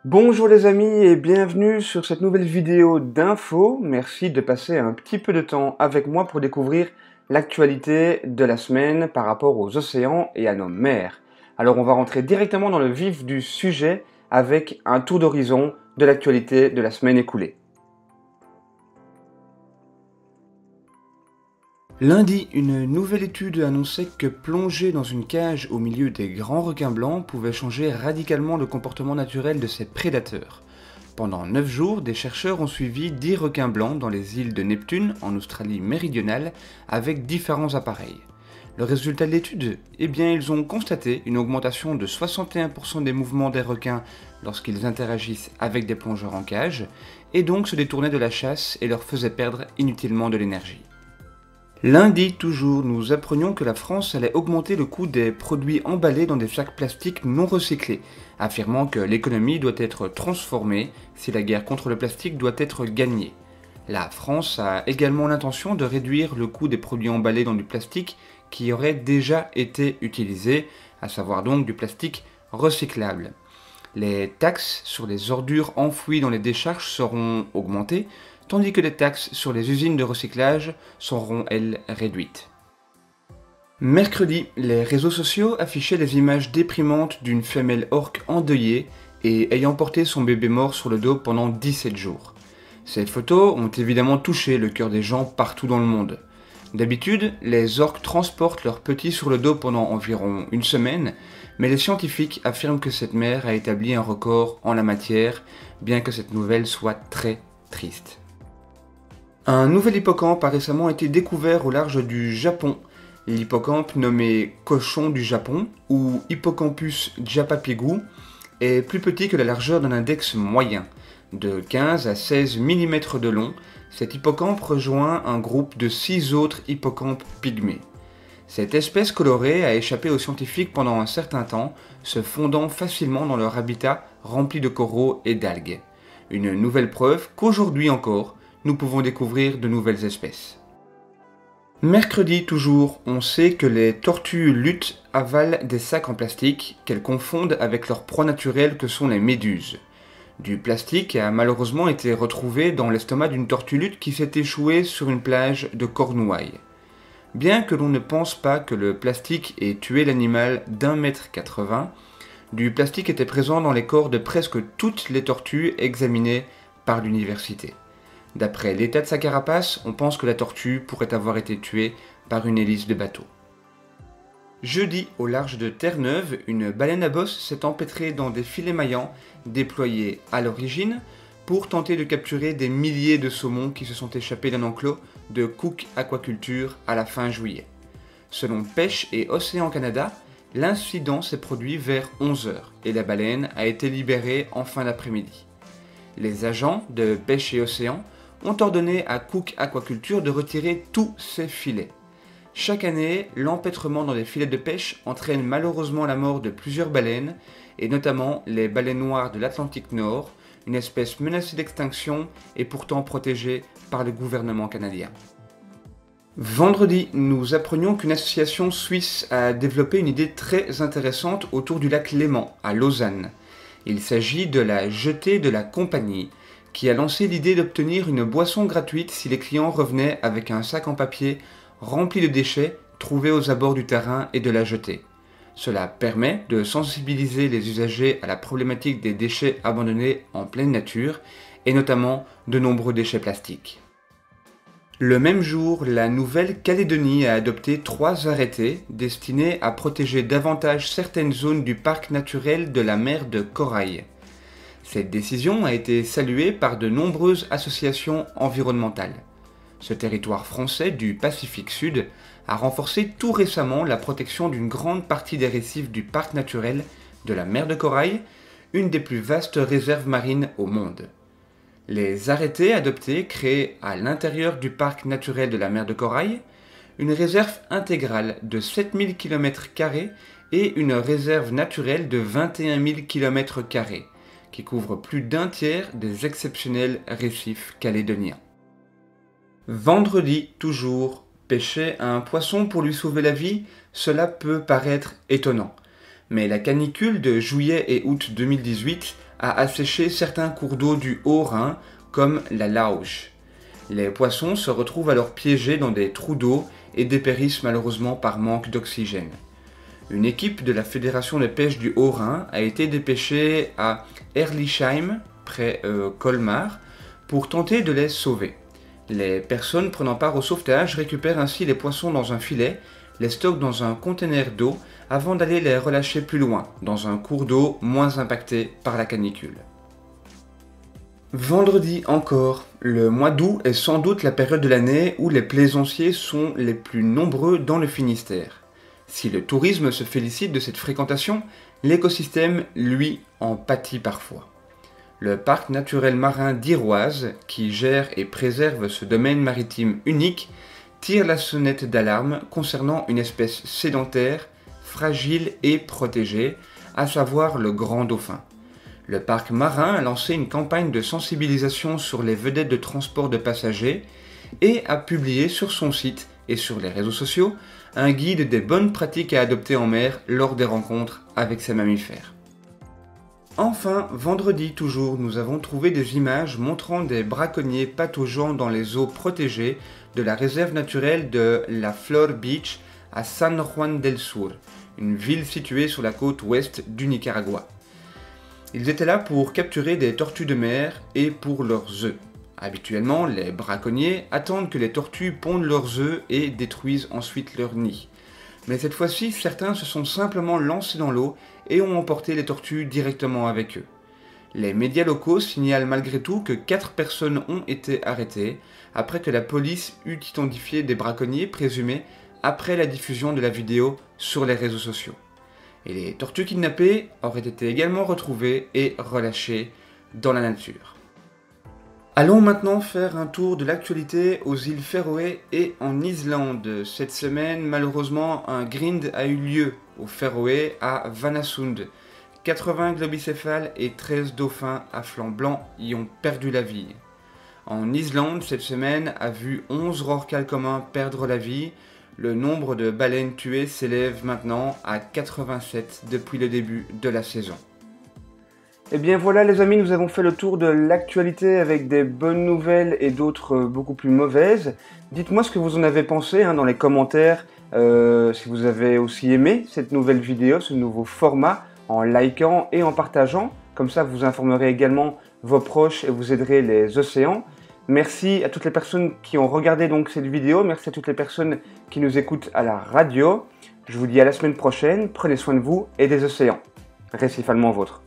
Bonjour les amis et bienvenue sur cette nouvelle vidéo d'info. Merci de passer un petit peu de temps avec moi pour découvrir l'actualité de la semaine par rapport aux océans et à nos mers. Alors on va rentrer directement dans le vif du sujet avec un tour d'horizon de l'actualité de la semaine écoulée. Lundi, une nouvelle étude annonçait que plonger dans une cage au milieu des grands requins blancs pouvait changer radicalement le comportement naturel de ces prédateurs. Pendant 9 jours, des chercheurs ont suivi 10 requins blancs dans les îles de Neptune, en Australie méridionale, avec différents appareils. Le résultat de l'étude? Eh bien, ils ont constaté une augmentation de 61% des mouvements des requins lorsqu'ils interagissent avec des plongeurs en cage, et donc se détournaient de la chasse et leur faisaient perdre inutilement de l'énergie. Lundi toujours, nous apprenions que la France allait augmenter le coût des produits emballés dans des sacs plastiques non recyclés, affirmant que l'économie doit être transformée si la guerre contre le plastique doit être gagnée. La France a également l'intention de réduire le coût des produits emballés dans du plastique qui aurait déjà été utilisé, à savoir donc du plastique recyclable. Les taxes sur les ordures enfouies dans les décharges seront augmentées, tandis que les taxes sur les usines de recyclage seront, elles, réduites. Mercredi, les réseaux sociaux affichaient des images déprimantes d'une femelle orque endeuillée et ayant porté son bébé mort sur le dos pendant 17 jours. Ces photos ont évidemment touché le cœur des gens partout dans le monde. D'habitude, les orques transportent leurs petits sur le dos pendant environ une semaine, mais les scientifiques affirment que cette mère a établi un record en la matière, bien que cette nouvelle soit très triste. Un nouvel hippocampe a récemment été découvert au large du Japon. L'hippocampe nommé cochon du Japon, ou Hippocampus japapigu, est plus petit que la largeur d'un index moyen. De 15 à 16 mm de long, cet hippocampe rejoint un groupe de 6 autres hippocampes pygmées. Cette espèce colorée a échappé aux scientifiques pendant un certain temps, se fondant facilement dans leur habitat rempli de coraux et d'algues. Une nouvelle preuve qu'aujourd'hui encore, nous pouvons découvrir de nouvelles espèces. Mercredi toujours, on sait que les tortues luttes avalent des sacs en plastique qu'elles confondent avec leur proie naturelle que sont les méduses. Du plastique a malheureusement été retrouvé dans l'estomac d'une tortue lutte qui s'est échouée sur une plage de Cornouailles. Bien que l'on ne pense pas que le plastique ait tué l'animal d'1,80 m, du plastique était présent dans les corps de presque toutes les tortues examinées par l'université. D'après l'état de sa carapace, on pense que la tortue pourrait avoir été tuée par une hélice de bateau. Jeudi, au large de Terre-Neuve, une baleine à bosse s'est empêtrée dans des filets maillants déployés à l'origine pour tenter de capturer des milliers de saumons qui se sont échappés d'un enclos de Cook Aquaculture à la fin juillet. Selon Pêche et Océan Canada, l'incident s'est produit vers 11 h et la baleine a été libérée en fin d'après-midi. Les agents de Pêche et Océan ont ordonné à Cook Aquaculture de retirer tous ces filets. Chaque année, l'empêtrement dans les filets de pêche entraîne malheureusement la mort de plusieurs baleines, et notamment les baleines noires de l'Atlantique Nord, une espèce menacée d'extinction et pourtant protégée par le gouvernement canadien. Vendredi, nous apprenions qu'une association suisse a développé une idée très intéressante autour du lac Léman, à Lausanne. Il s'agit de la Jetée de la Compagnie, qui a lancé l'idée d'obtenir une boisson gratuite si les clients revenaient avec un sac en papier rempli de déchets trouvés aux abords du terrain et de la jetée. Cela permet de sensibiliser les usagers à la problématique des déchets abandonnés en pleine nature, et notamment de nombreux déchets plastiques. Le même jour, la Nouvelle-Calédonie a adopté 3 arrêtés destinés à protéger davantage certaines zones du parc naturel de la mer de Corail. Cette décision a été saluée par de nombreuses associations environnementales. Ce territoire français du Pacifique Sud a renforcé tout récemment la protection d'une grande partie des récifs du parc naturel de la mer de Corail, une des plus vastes réserves marines au monde. Les arrêtés adoptés créent à l'intérieur du parc naturel de la mer de Corail une réserve intégrale de 7000 km² et une réserve naturelle de 21 000 km², qui couvre plus d'un tiers des exceptionnels récifs calédoniens. Vendredi, toujours, pêcher un poisson pour lui sauver la vie, cela peut paraître étonnant. Mais la canicule de juillet et août 2018 a asséché certains cours d'eau du Haut-Rhin, comme la Lauch. Les poissons se retrouvent alors piégés dans des trous d'eau et dépérissent malheureusement par manque d'oxygène. Une équipe de la Fédération de pêche du Haut-Rhin a été dépêchée à Herlisheim, près Colmar, pour tenter de les sauver. Les personnes prenant part au sauvetage récupèrent ainsi les poissons dans un filet, les stockent dans un conteneur d'eau avant d'aller les relâcher plus loin, dans un cours d'eau moins impacté par la canicule. Vendredi encore, le mois d'août est sans doute la période de l'année où les plaisanciers sont les plus nombreux dans le Finistère. Si le tourisme se félicite de cette fréquentation, l'écosystème, lui, en pâtit parfois. Le parc naturel marin d'Iroise, qui gère et préserve ce domaine maritime unique, tire la sonnette d'alarme concernant une espèce sédentaire, fragile et protégée, à savoir le grand dauphin. Le parc marin a lancé une campagne de sensibilisation sur les vedettes de transport de passagers et a publié sur son site et sur les réseaux sociaux un guide des bonnes pratiques à adopter en mer lors des rencontres avec ces mammifères. Enfin, vendredi toujours, nous avons trouvé des images montrant des braconniers pataugeant dans les eaux protégées de la réserve naturelle de la Flor Beach à San Juan del Sur, une ville située sur la côte ouest du Nicaragua. Ils étaient là pour capturer des tortues de mer et pour leurs œufs. Habituellement, les braconniers attendent que les tortues pondent leurs œufs et détruisent ensuite leur nid. Mais cette fois-ci, certains se sont simplement lancés dans l'eau et ont emporté les tortues directement avec eux. Les médias locaux signalent malgré tout que 4 personnes ont été arrêtées après que la police eut identifié des braconniers présumés après la diffusion de la vidéo sur les réseaux sociaux. Et les tortues kidnappées auraient été également retrouvées et relâchées dans la nature. Allons maintenant faire un tour de l'actualité aux îles Féroé et en Islande. Cette semaine, malheureusement, un grind a eu lieu aux Féroé à Vanasund. 80 globicéphales et 13 dauphins à flanc blanc y ont perdu la vie. En Islande, cette semaine a vu 11 rorquals communs perdre la vie. Le nombre de baleines tuées s'élève maintenant à 87 depuis le début de la saison. Et bien voilà les amis, nous avons fait le tour de l'actualité avec des bonnes nouvelles et d'autres beaucoup plus mauvaises. Dites-moi ce que vous en avez pensé dans les commentaires, si vous avez aussi aimé cette nouvelle vidéo, ce nouveau format, en likant et en partageant. Comme ça vous informerez également vos proches et vous aiderez les océans. Merci à toutes les personnes qui ont regardé donc cette vidéo, merci à toutes les personnes qui nous écoutent à la radio. Je vous dis à la semaine prochaine, prenez soin de vous et des océans. Réciproquement vôtre.